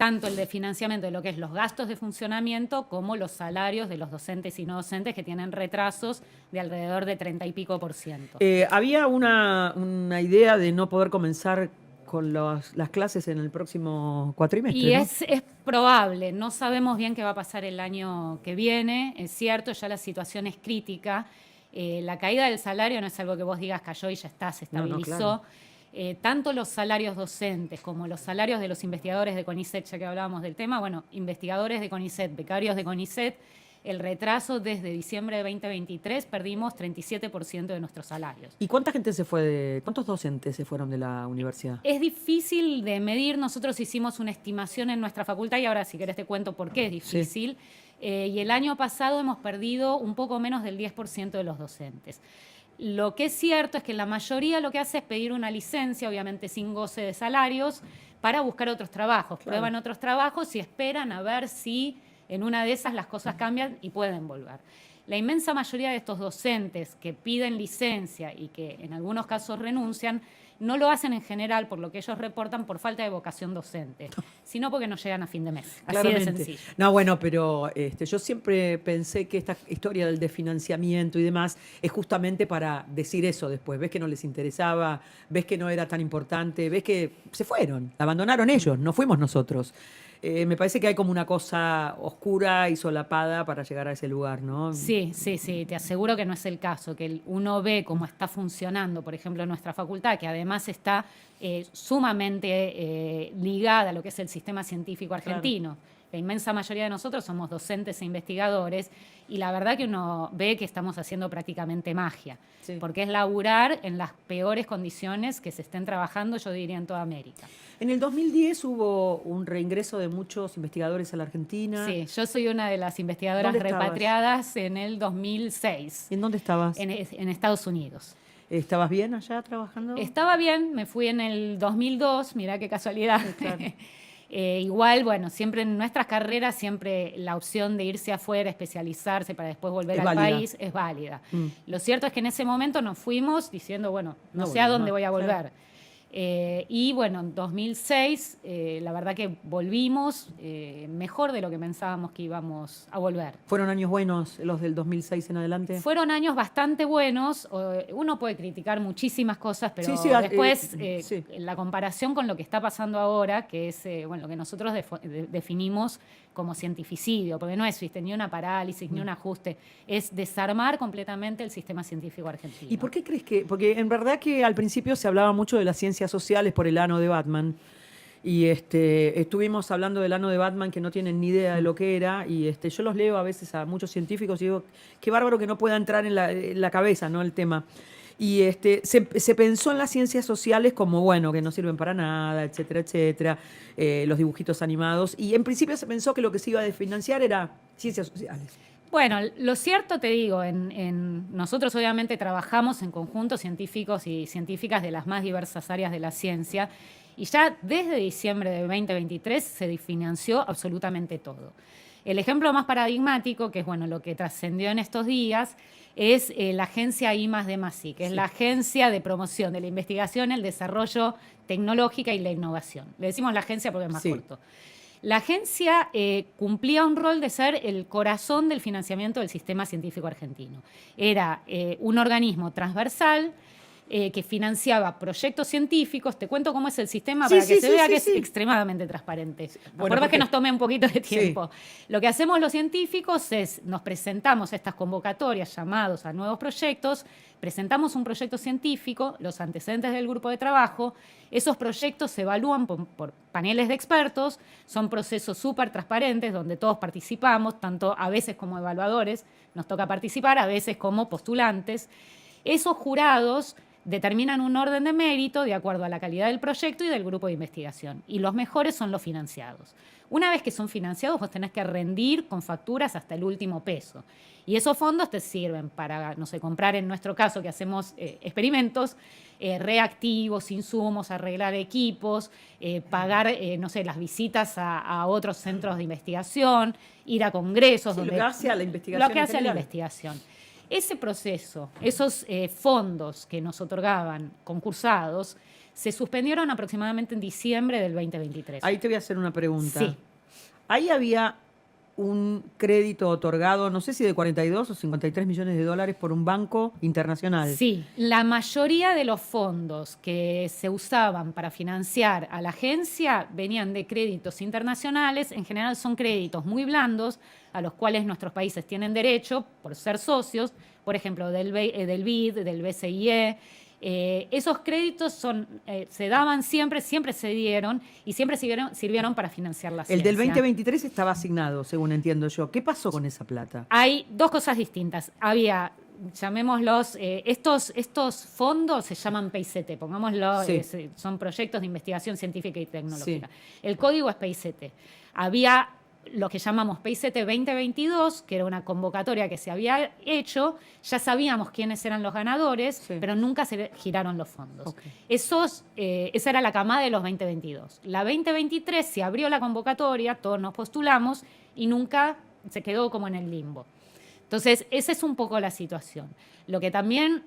tanto el de financiamiento de lo que es los gastos de funcionamiento como los salarios de los docentes y no docentes que tienen retrasos de alrededor de 30 y pico %. Había una idea de no poder comenzar con las clases en el próximo cuatrimestre, Y ¿no? es probable, no sabemos bien qué va a pasar el año que viene, es cierto, ya la situación es crítica. La caída del salario no es algo que vos digas cayó y ya está, se No, estabilizó. claro. Tanto los salarios docentes como los salarios de los investigadores de CONICET, ya que hablábamos del tema, bueno, investigadores de CONICET, becarios de CONICET, el retraso desde diciembre de 2023 perdimos 37% de nuestros salarios. ¿Y cuánta gente cuántos docentes se fueron de la universidad? Es difícil de medir, nosotros hicimos una estimación en nuestra facultad y ahora si querés te cuento por qué es difícil. Sí. Y el año pasado hemos perdido un poco menos del 10% de los docentes. Lo que es cierto es que la mayoría lo que hace es pedir una licencia, obviamente sin goce de salarios, para buscar otros trabajos. Claro. Prueban otros trabajos y esperan a ver si en una de esas las cosas cambian y pueden volver. La inmensa mayoría de estos docentes que piden licencia y que en algunos casos renuncian, no lo hacen en general, por lo que ellos reportan, por falta de vocación docente, sino porque no llegan a fin de mes. Así de sencillo. No, bueno, pero yo siempre pensé que esta historia del desfinanciamiento y demás es justamente para decir eso después. Ves que no les interesaba, ves que no era tan importante, ves que se fueron, abandonaron ellos, no fuimos nosotros. Me parece que hay como una cosa oscura y solapada para llegar a ese lugar, ¿no? Sí, te aseguro que no es el caso, que uno ve cómo está funcionando, por ejemplo, nuestra facultad, que además está sumamente ligada a lo que es el sistema científico argentino. Claro. La inmensa mayoría de nosotros somos docentes e investigadores y la verdad que uno ve que estamos haciendo prácticamente magia, sí, porque es laburar en las peores condiciones que se estén trabajando, yo diría, en toda América. En el 2010 hubo un reingreso de muchos investigadores a la Argentina. Sí, yo soy una de las investigadoras repatriadas en el 2006. ¿En dónde estabas? En Estados Unidos. ¿Estabas bien allá trabajando? Estaba bien, me fui en el 2002, mirá qué casualidad. Sí, claro. Igual, bueno, siempre en nuestras carreras, siempre la opción de irse afuera, especializarse para después volver al país es válida. Lo cierto es que en ese momento nos fuimos diciendo, bueno, no sé a dónde voy a volver. Claro. Y bueno, en 2006, la verdad que volvimos mejor de lo que pensábamos que íbamos a volver. ¿Fueron años buenos los del 2006 en adelante? Fueron años bastante buenos. Uno puede criticar muchísimas cosas, pero después la comparación con lo que está pasando ahora, que es bueno, lo que nosotros definimos como cientificidio, porque no es ni una parálisis, ni un ajuste, es desarmar completamente el sistema científico argentino. ¿Y por qué crees que? Porque en verdad que al principio se hablaba mucho de las ciencias sociales por el ano de Batman. Y estuvimos hablando del ano de Batman que no tienen ni idea de lo que era. Y yo los leo a veces a muchos científicos y digo, qué bárbaro que no pueda entrar en la cabeza, ¿no? El tema. Y se pensó en las ciencias sociales como, bueno, que no sirven para nada, etcétera, etcétera, los dibujitos animados. Y en principio se pensó que lo que se iba a desfinanciar era ciencias sociales. Bueno, lo cierto te digo, nosotros obviamente trabajamos en conjuntos científicos y científicas de las más diversas áreas de la ciencia y ya desde diciembre de 2023 se desfinanció absolutamente todo. El ejemplo más paradigmático, que es bueno lo que trascendió en estos días, es la agencia I+D+I, que es la agencia de promoción de la investigación, el desarrollo tecnológica y la innovación. Le decimos la agencia porque es más corto. La agencia cumplía un rol de ser el corazón del financiamiento del sistema científico argentino. Era un organismo transversal que financiaba proyectos científicos. Te cuento cómo es el sistema para que se vea que es extremadamente transparente. Por más que nos tome un poquito de tiempo. Lo que hacemos los científicos es, nos presentamos a estas convocatorias, llamados a nuevos proyectos, presentamos un proyecto científico, los antecedentes del grupo de trabajo, esos proyectos se evalúan por paneles de expertos, son procesos súper transparentes donde todos participamos, tanto a veces como evaluadores, nos toca participar, a veces como postulantes. Esos jurados determinan un orden de mérito de acuerdo a la calidad del proyecto y del grupo de investigación. Y los mejores son los financiados. Una vez que son financiados, vos tenés que rendir con facturas hasta el último peso. Y esos fondos te sirven para, no sé, comprar, en nuestro caso, que hacemos experimentos, reactivos, insumos, arreglar equipos, pagar, no sé, las visitas a otros centros de investigación, ir a congresos. Sí, lo que hace a la investigación. Lo que hace a la investigación. Ese proceso, esos fondos que nos otorgaban concursados, se suspendieron aproximadamente en diciembre del 2023. Ahí te voy a hacer una pregunta. Sí. Ahí había un crédito otorgado, no sé si de 42 o 53 millones de dólares por un banco internacional. Sí, la mayoría de los fondos que se usaban para financiar a la agencia venían de créditos internacionales. En general son créditos muy blandos a los cuales nuestros países tienen derecho por ser socios, por ejemplo, del BID, del BCIE. Esos créditos se daban siempre se dieron y siempre sirvieron para financiar la El ciencia. del 2023 estaba asignado, según entiendo yo. ¿Qué pasó con esa plata? Hay dos cosas distintas. Había, llamémoslos, estos fondos se llaman PICT, pongámoslo, Sí. son proyectos de investigación científica y tecnológica. Sí. El código es PICT. Había lo que llamamos PICT 2022, que era una convocatoria que se había hecho, ya sabíamos quiénes eran los ganadores, Sí. pero nunca se giraron los fondos. Okay. Esa era la camada de los 2022. La 2023 se abrió la convocatoria, todos nos postulamos y nunca se quedó como en el limbo. Entonces, esa es un poco la situación. Lo que también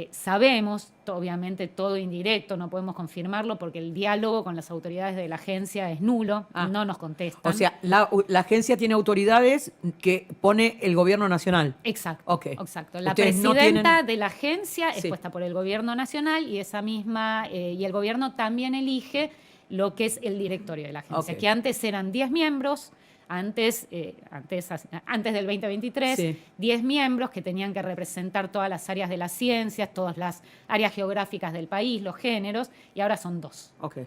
sabemos, obviamente todo indirecto, no podemos confirmarlo porque el diálogo con las autoridades de la agencia es nulo, no nos contestan. O sea, la agencia tiene autoridades que pone el gobierno nacional. Exacto. Ok. Exacto. La Ustedes no presidenta tienen- de la agencia es Sí. puesta por el gobierno nacional y esa misma y el gobierno también elige lo que es el directorio de la agencia, Ok. que antes eran 10 miembros. Antes del 2023, Sí. 10 miembros que tenían que representar todas las áreas de las ciencias, todas las áreas geográficas del país, los géneros, y ahora son 2. Ok,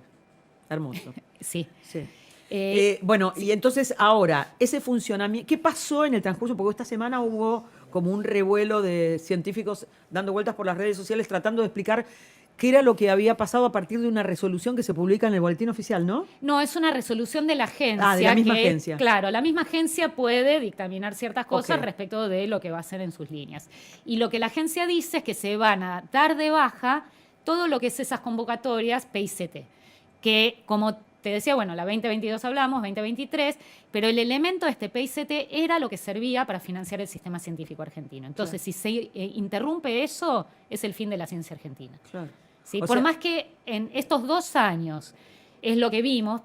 hermoso. Sí. Sí. Eh, Bueno, y entonces ahora, ese funcionamiento, ¿qué pasó en el transcurso? Porque esta semana hubo como un revuelo de científicos dando vueltas por las redes sociales tratando de explicar qué era lo que había pasado a partir de una resolución que se publica en el boletín oficial, ¿no? No, es una resolución de la agencia. Ah, de la misma agencia. Claro, la misma agencia puede dictaminar ciertas cosas Ok. respecto de lo que va a hacer en sus líneas. Y lo que la agencia dice es que se van a dar de baja todo lo que es esas convocatorias PICT, que como te decía, bueno, la 2022 hablamos, 2023, pero el elemento de este PICT era lo que servía para financiar el sistema científico argentino. Entonces, si se interrumpe eso, es el fin de la ciencia argentina. Claro. ¿Sí? O Por sea- más que en estos 2 años es lo que vimos,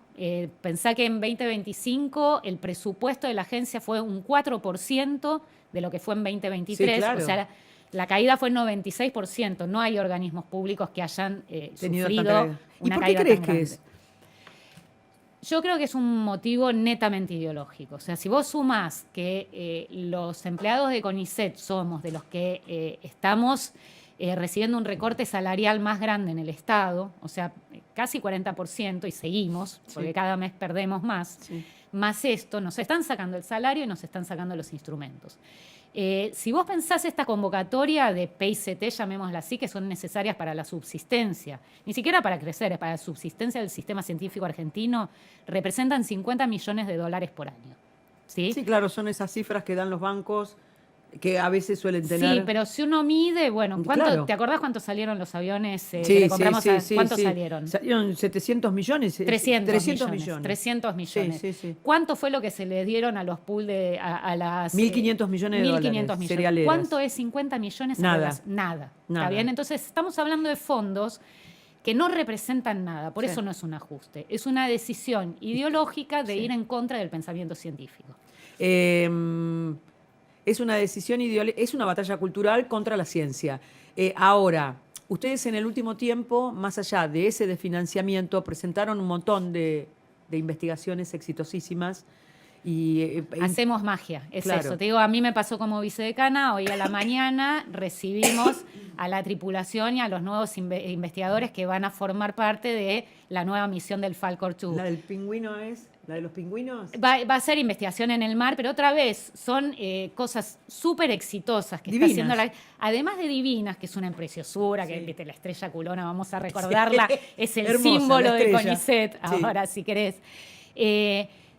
pensá que en 2025 el presupuesto de la agencia fue un 4% de lo que fue en 2023. Sí, claro. O sea, la caída fue 96%. No hay organismos públicos que hayan Tenido sufrido tanta caída. ¿Y una por qué caída crees tan que grande. es? Yo creo que es un motivo netamente ideológico. O sea, si vos sumás que los empleados de CONICET somos de los que estamos recibiendo un recorte salarial más grande en el Estado, o sea, casi 40%, y seguimos, porque Sí. cada mes perdemos más, Sí. más esto, nos están sacando el salario y nos están sacando los instrumentos. Si vos pensás esta convocatoria de PICT, llamémosla así, que son necesarias para la subsistencia, ni siquiera para crecer, es para la subsistencia del sistema científico argentino, representan 50 millones de dólares por año. ¿Sí? Sí, claro, son esas cifras que dan los bancos que a veces suelen tener. Sí, pero si uno mide, bueno, Claro. ¿te acordás cuántos salieron los aviones que Sí, le compramos? ¿Cuántos sí. salieron? Salieron 700 millones. 300 millones. 300 millones. Sí, sí, sí. ¿Cuánto fue lo que se le dieron a los pool a las 1.500 millones de 1.500 dólares, millones? cerealeras. ¿Cuánto es 50 millones? Nada. Nada. Nada. ¿Está bien? Entonces, estamos hablando de fondos que no representan nada. Por Sí. eso no es un ajuste. Es una decisión ideológica de Sí. ir en contra del pensamiento científico. Es una decisión ideológica, es una batalla cultural contra la ciencia. Ahora, ustedes en el último tiempo, más allá de ese desfinanciamiento, presentaron un montón de investigaciones exitosísimas. Y, Hacemos magia, es Claro. eso. Te digo, a mí me pasó como vicedecana, hoy a la mañana recibimos a la tripulación y a los nuevos investigadores que van a formar parte de la nueva misión del Falcor 2. ¿La del pingüino es? ¿La de los pingüinos? Va a ser investigación en el mar, pero otra vez son cosas súper exitosas que Divinas. está haciendo además de Divinas, que es una preciosura, que Sí. viste, la estrella culona, vamos a recordarla, Sí. es el Hermosa, símbolo la de estrella. CONICET, Sí. ahora si querés.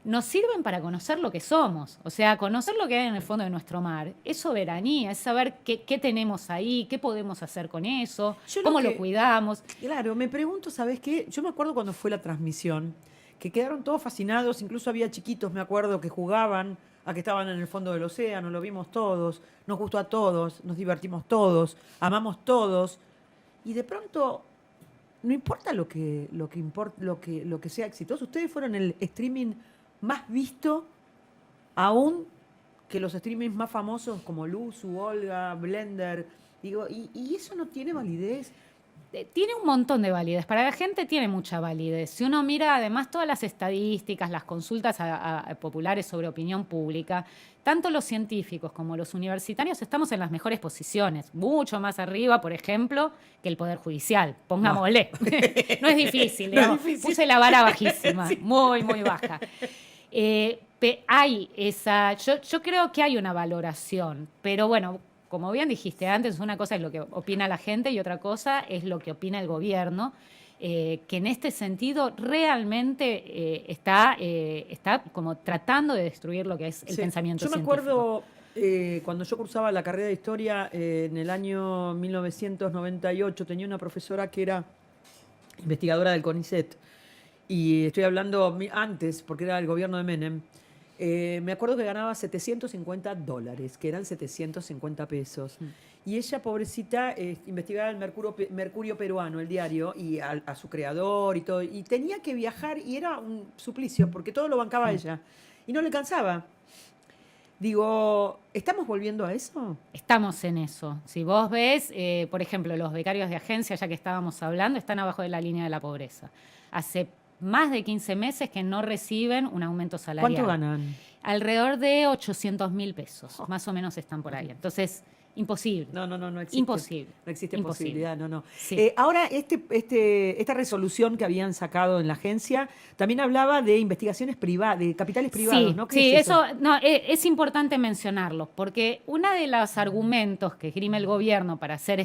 Nos sirven para conocer lo que somos, o sea, conocer lo que hay en el fondo de nuestro mar. Es soberanía, es saber qué tenemos ahí, qué podemos hacer con eso, Yo lo cómo lo que- cuidamos. Claro, me pregunto, ¿sabes qué? Yo me acuerdo cuando fue la transmisión, que quedaron todos fascinados, incluso había chiquitos, me acuerdo, que jugaban a que estaban en el fondo del océano, lo vimos todos, nos gustó a todos, nos divertimos todos, amamos todos, y de pronto no importa lo que sea exitoso. Ustedes fueron el streaming más visto, aún que los streamings más famosos como Luzu, Olga, Blender. Digo, y eso no tiene validez. Tiene un montón de validez. Para la gente tiene mucha validez. Si uno mira además todas las estadísticas, las consultas populares sobre opinión pública, tanto los científicos como los universitarios estamos en las mejores posiciones. Mucho más arriba, por ejemplo, que el Poder Judicial. Pongámosle. No es difícil, digamos. No es difícil. Puse la vara bajísima, Sí. muy, muy baja. Hay esa... Yo creo que hay una valoración, pero bueno... Como bien dijiste antes, una cosa es lo que opina la gente y otra cosa es lo que opina el gobierno, que en este sentido realmente está como tratando de destruir lo que es el pensamiento científico. Yo me acuerdo cuando yo cursaba la carrera de historia en el año 1998, tenía una profesora que era investigadora del CONICET, y estoy hablando antes, porque era el gobierno de Menem. Me acuerdo que ganaba $750, que eran 750 pesos. Y ella, pobrecita, investigaba el Mercurio Peruano, el diario, y a su creador y todo. Y tenía que viajar y era un suplicio, porque todo lo bancaba ella. Y no le cansaba. Digo, ¿estamos volviendo a eso? Estamos en eso. Si vos ves, por ejemplo, los becarios de agencia, ya que estábamos hablando, están abajo de la línea de la pobreza. Hace más de 15 meses que no reciben un aumento salarial. ¿Cuánto ganan? Alrededor de 800.000 pesos, más o menos están por ahí. Entonces, imposible. No existe. Imposible. No existe Imposible. posibilidad, no. Sí. Ahora, esta resolución que habían sacado en la agencia también hablaba de investigaciones privadas, de capitales privados, Sí, ¿no? ¿Qué sí, es eso? es importante mencionarlo, porque uno de los argumentos que esgrime el gobierno para hacer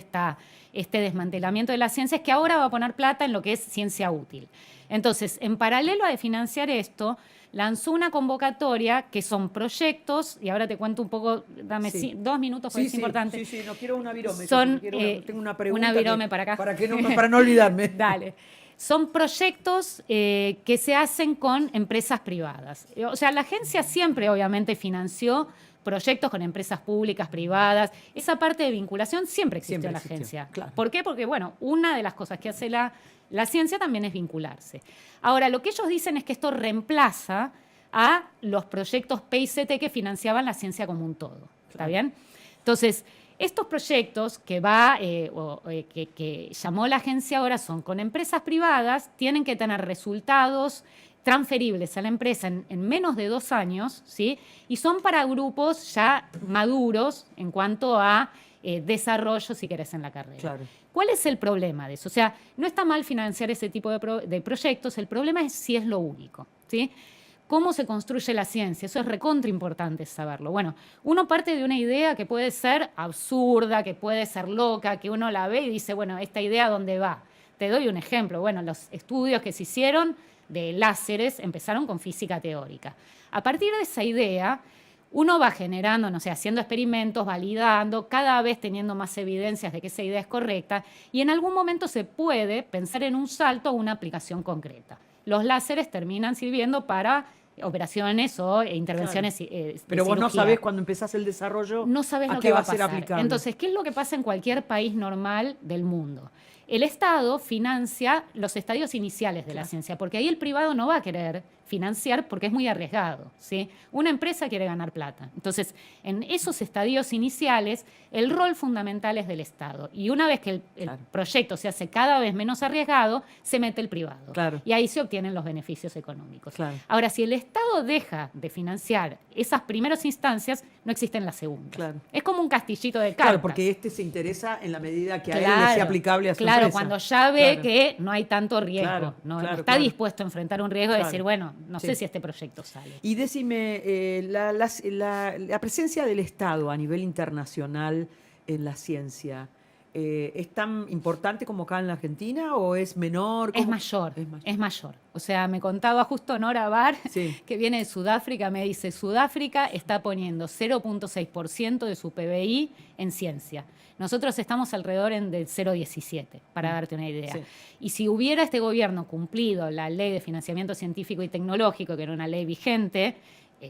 este desmantelamiento de la ciencia es que ahora va a poner plata en lo que es ciencia útil. Entonces, en paralelo a financiar esto, lanzó una convocatoria que son proyectos, y ahora te cuento un poco, dame 2 minutos porque es importante. Sí, no quiero una virome. Tengo una pregunta. Una virome para acá. Para no olvidarme. Dale. Son proyectos que se hacen con empresas privadas. O sea, la agencia siempre, obviamente, financió proyectos con empresas públicas, privadas. Esa parte de vinculación siempre existió en la agencia. Claro. ¿Por qué? Porque, bueno, una de las cosas que hace la ciencia también es vincularse. Ahora, lo que ellos dicen es que esto reemplaza a los proyectos PICT que financiaban la ciencia como un todo. ¿Está bien? Entonces, estos proyectos que llamó la agencia ahora son con empresas privadas, tienen que tener resultados transferibles a la empresa en menos de 2 años, ¿sí? Y son para grupos ya maduros en cuanto a desarrollo, si querés, en la carrera. Claro. ¿Cuál es el problema de eso? O sea, no está mal financiar ese tipo de proyectos, el problema es si es lo único, ¿sí? ¿Cómo se construye la ciencia? Eso es recontra importante saberlo. Bueno, uno parte de una idea que puede ser absurda, que puede ser loca, que uno la ve y dice, bueno, ¿esta idea dónde va? Te doy un ejemplo. Bueno, los estudios que se hicieron de láseres empezaron con física teórica. A partir de esa idea, uno va generando, no sé, haciendo experimentos, validando, cada vez teniendo más evidencias de que esa idea es correcta, y en algún momento se puede pensar en un salto a una aplicación concreta. Los láseres terminan sirviendo para operaciones o intervenciones de Pero vos no cirugía. sabés cuando empezás el desarrollo No sabés a lo qué que va va a ser pasar. aplicable. Entonces, ¿qué es lo que pasa en cualquier país normal del mundo? El Estado financia los estadios iniciales de la ciencia, porque ahí el privado no va a querer financiar porque es muy arriesgado, ¿sí? Una empresa quiere ganar plata. Entonces, en esos estadios iniciales, el rol fundamental es del Estado. Y una vez que el proyecto se hace cada vez menos arriesgado, se mete el privado. Claro. Y ahí se obtienen los beneficios económicos. Claro. Ahora, si el Estado deja de financiar esas primeras instancias, no existen las segundas. Claro. Es como un castillito de cartas. Claro, porque se interesa en la medida que a él le sea aplicable a su empresa. Claro, cuando ya ve que no hay tanto riesgo, no está dispuesto a enfrentar un riesgo de decir, bueno, no sé si este proyecto sale. Y decime, la presencia del Estado a nivel internacional en la ciencia, ¿es tan importante como acá en la Argentina o es menor? Es mayor. O sea, me contaba justo Nora Bar, que viene de Sudáfrica, me dice, Sudáfrica está poniendo 0.6% de su PBI en ciencia. Nosotros estamos alrededor del 0,17, para darte una idea. Sí. Y si hubiera este gobierno cumplido la ley de financiamiento científico y tecnológico, que era una ley vigente,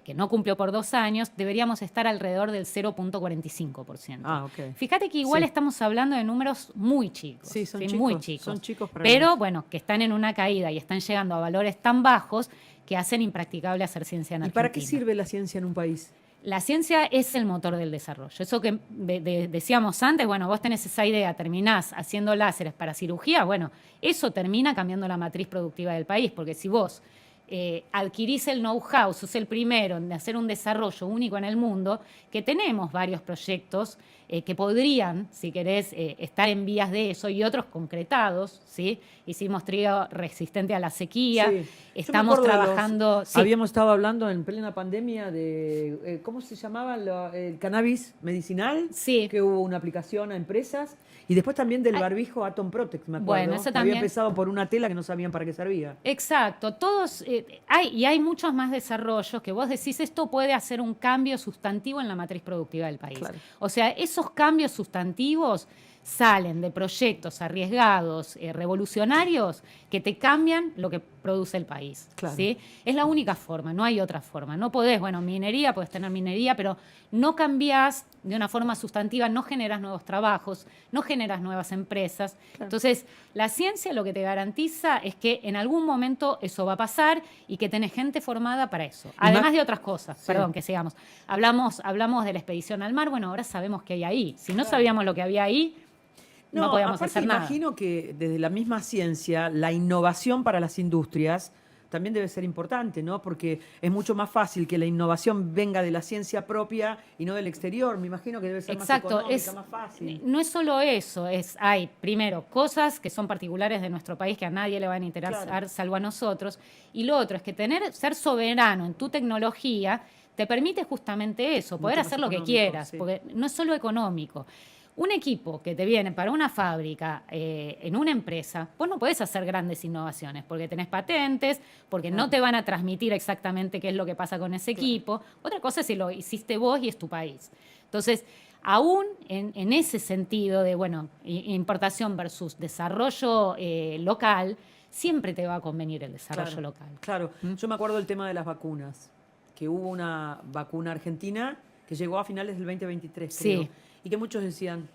que no cumplió por 2 años, deberíamos estar alrededor del 0,45%. Ah, ok. Fíjate que igual Sí. estamos hablando de números muy chicos. Sí, son muy chicos, chicos. son chicos para pero mí. bueno, que están en una caída y están llegando a valores tan bajos que hacen impracticable hacer ciencia en ¿Y Argentina. para qué sirve la ciencia en un país? La ciencia es el motor del desarrollo. Eso que decíamos antes, bueno, vos tenés esa idea, terminás haciendo láseres para cirugía, bueno, eso termina cambiando la matriz productiva del país, porque si vos adquirís el know-how, sos el primero en hacer un desarrollo único en el mundo, que tenemos varios proyectos que podrían, si querés, estar en vías de eso y otros concretados, ¿sí? Hicimos trigo resistente a la sequía, Sí. Yo me estamos acuerdo de los- trabajando... sí. Habíamos estado hablando en plena pandemia de, ¿cómo se llamaba? El cannabis medicinal, Sí. que hubo una aplicación a empresas. Y después también del barbijo Atom Protect, me acuerdo. Bueno, eso que también. había empezado por una tela que no sabían para qué servía. Exacto, todos hay muchos más desarrollos que vos decís esto puede hacer un cambio sustantivo en la matriz productiva del país. Claro. O sea, esos cambios sustantivos salen de proyectos arriesgados, revolucionarios, que te cambian lo que produce el país. Claro. ¿Sí? Es la única forma, no hay otra forma. No podés, bueno, minería, podés tener minería, pero no cambiás de una forma sustantiva, no generas nuevos trabajos, no generas nuevas empresas. Claro. Entonces, la ciencia lo que te garantiza es que en algún momento eso va a pasar y que tenés gente formada para eso. Además de otras cosas, Sí. perdón, que sigamos. Hablamos de la expedición al mar, bueno, ahora sabemos qué hay ahí. Si no sabíamos lo que había ahí, no podíamos aparte hacer nada. imagino que desde la misma ciencia, la innovación para las industrias también debe ser importante, ¿no? Porque es mucho más fácil que la innovación venga de la ciencia propia y no del exterior. Me imagino que debe ser Exacto, más económica, más fácil. no es solo eso, hay primero cosas que son particulares de nuestro país que a nadie le van a interesar Claro. salvo a nosotros, y lo otro es que ser soberano en tu tecnología te permite justamente eso, poder Mucho más hacer lo que económico, quieras, sí. porque no es solo económico. Un equipo que te viene para una fábrica, en una empresa, vos no podés hacer grandes innovaciones porque tenés patentes, porque no te van a transmitir exactamente qué es lo que pasa con ese equipo. Otra cosa es si lo hiciste vos y es tu país. Entonces, aún en ese sentido de, bueno, importación versus desarrollo local, siempre te va a convenir el desarrollo Claro, local. Claro, yo me acuerdo del tema de las vacunas, que hubo una vacuna argentina que llegó a finales del 2023, creo. Sí. Y que muchos decían,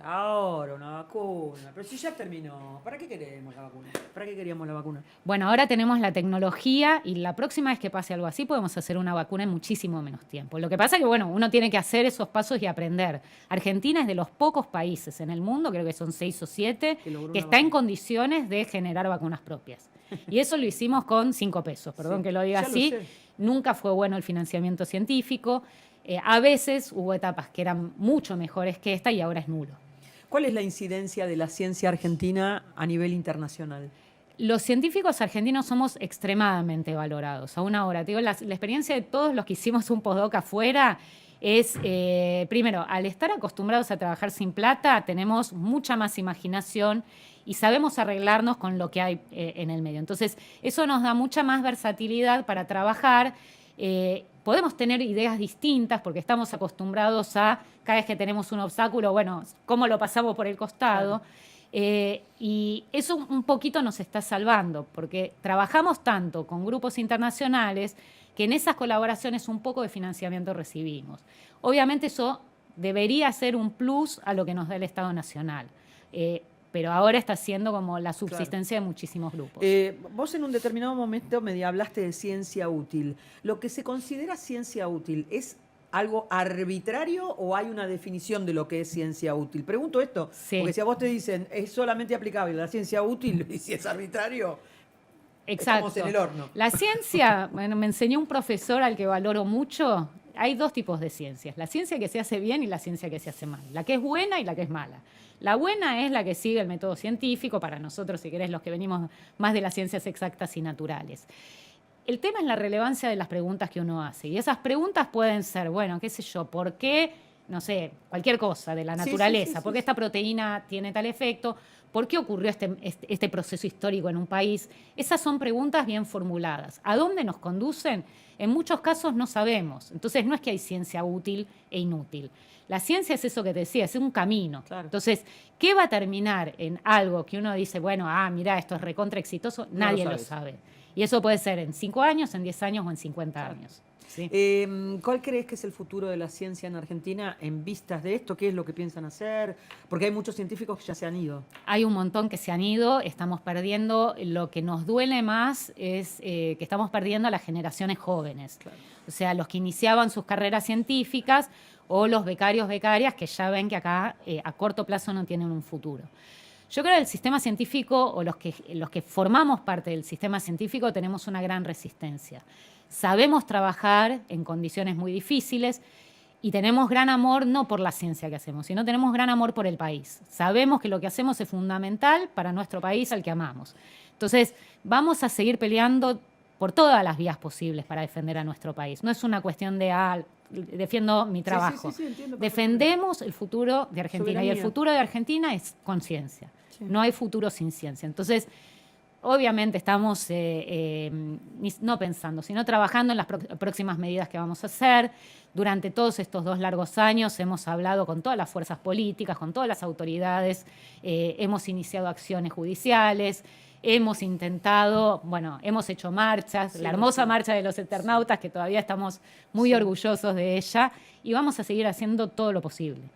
ahora una vacuna, pero si ya terminó, ¿para qué queremos la vacuna? ¿Para qué queríamos la vacuna? Bueno, ahora tenemos la tecnología y la próxima vez que pase algo así podemos hacer una vacuna en muchísimo menos tiempo. Lo que pasa es que, bueno, uno tiene que hacer esos pasos y aprender. Argentina es de los pocos países en el mundo, creo que son 6 o 7, Que logró que una está en vacuna. condiciones de generar vacunas propias. Y eso lo hicimos con 5 pesos, perdón Sí, que lo diga ya lo así. sé. Nunca fue bueno el financiamiento científico. A veces hubo etapas que eran mucho mejores que esta y ahora es nulo. ¿Cuál es la incidencia de la ciencia argentina a nivel internacional? Los científicos argentinos somos extremadamente valorados. Aún ahora, te digo, la experiencia de todos los que hicimos un postdoc afuera es, primero, al estar acostumbrados a trabajar sin plata, tenemos mucha más imaginación y sabemos arreglarnos con lo que hay en el medio. Entonces, eso nos da mucha más versatilidad para trabajar. Podemos tener ideas distintas porque estamos acostumbrados a, cada vez que tenemos un obstáculo, bueno, cómo lo pasamos por el costado. Y eso un poquito nos está salvando, porque trabajamos tanto con grupos internacionales que en esas colaboraciones un poco de financiamiento recibimos. Obviamente eso debería ser un plus a lo que nos da el Estado Nacional, pero ahora está siendo como la subsistencia de muchísimos grupos. Vos en un determinado momento me hablaste de ciencia útil. ¿Lo que se considera ciencia útil es algo arbitrario o hay una definición de lo que es ciencia útil? Pregunto esto, Sí. porque si a vos te dicen es solamente aplicable la ciencia útil y si es arbitrario, Exacto. estamos en el horno. La ciencia, bueno, me enseñó un profesor al que valoro mucho. Hay 2 tipos de ciencias, la ciencia que se hace bien y la ciencia que se hace mal, la que es buena y la que es mala. La buena es la que sigue el método científico, para nosotros, si querés, los que venimos más de las ciencias exactas y naturales. El tema es la relevancia de las preguntas que uno hace. Y esas preguntas pueden ser, bueno, qué sé yo, ¿por qué, no sé, cualquier cosa de la naturaleza? ¿Por qué esta proteína tiene tal efecto? ¿Por qué ocurrió este proceso histórico en un país? Esas son preguntas bien formuladas. ¿A dónde nos conducen? En muchos casos no sabemos. Entonces no es que hay ciencia útil e inútil. La ciencia es eso que te decía, es un camino. Claro. Entonces, ¿qué va a terminar en algo que uno dice, bueno, mirá, esto es recontra exitoso? No Nadie lo lo sabes. sabe. Y eso puede ser en 5 años, en 10 años o en 50 años. ¿Sí? ¿Cuál crees que es el futuro de la ciencia en Argentina en vistas de esto? ¿Qué es lo que piensan hacer? Porque hay muchos científicos que ya se han ido. Hay un montón que se han ido, estamos perdiendo. Lo que nos duele más es que estamos perdiendo a las generaciones jóvenes. Claro. O sea, los que iniciaban sus carreras científicas o los becarios, becarias, que ya ven que acá a corto plazo no tienen un futuro. Yo creo que el sistema científico, o los que formamos parte del sistema científico, tenemos una gran resistencia. Sabemos trabajar en condiciones muy difíciles y tenemos gran amor no por la ciencia que hacemos, sino tenemos gran amor por el país. Sabemos que lo que hacemos es fundamental para nuestro país al que amamos. Entonces, vamos a seguir peleando por todas las vías posibles para defender a nuestro país. No es una cuestión de, defiendo mi trabajo. Sí, entiendo. Defendemos el futuro de Argentina. Soberanía. Y el futuro de Argentina es con ciencia. Sí. No hay futuro sin ciencia. Entonces, obviamente estamos no pensando, sino trabajando en las próximas medidas que vamos a hacer. Durante todos estos 2 largos años hemos hablado con todas las fuerzas políticas, con todas las autoridades, hemos iniciado acciones judiciales, hemos intentado, hemos hecho marchas, Sí, la hermosa sí. marcha de los Eternautas, que todavía estamos muy orgullosos de ella, y vamos a seguir haciendo todo lo posible.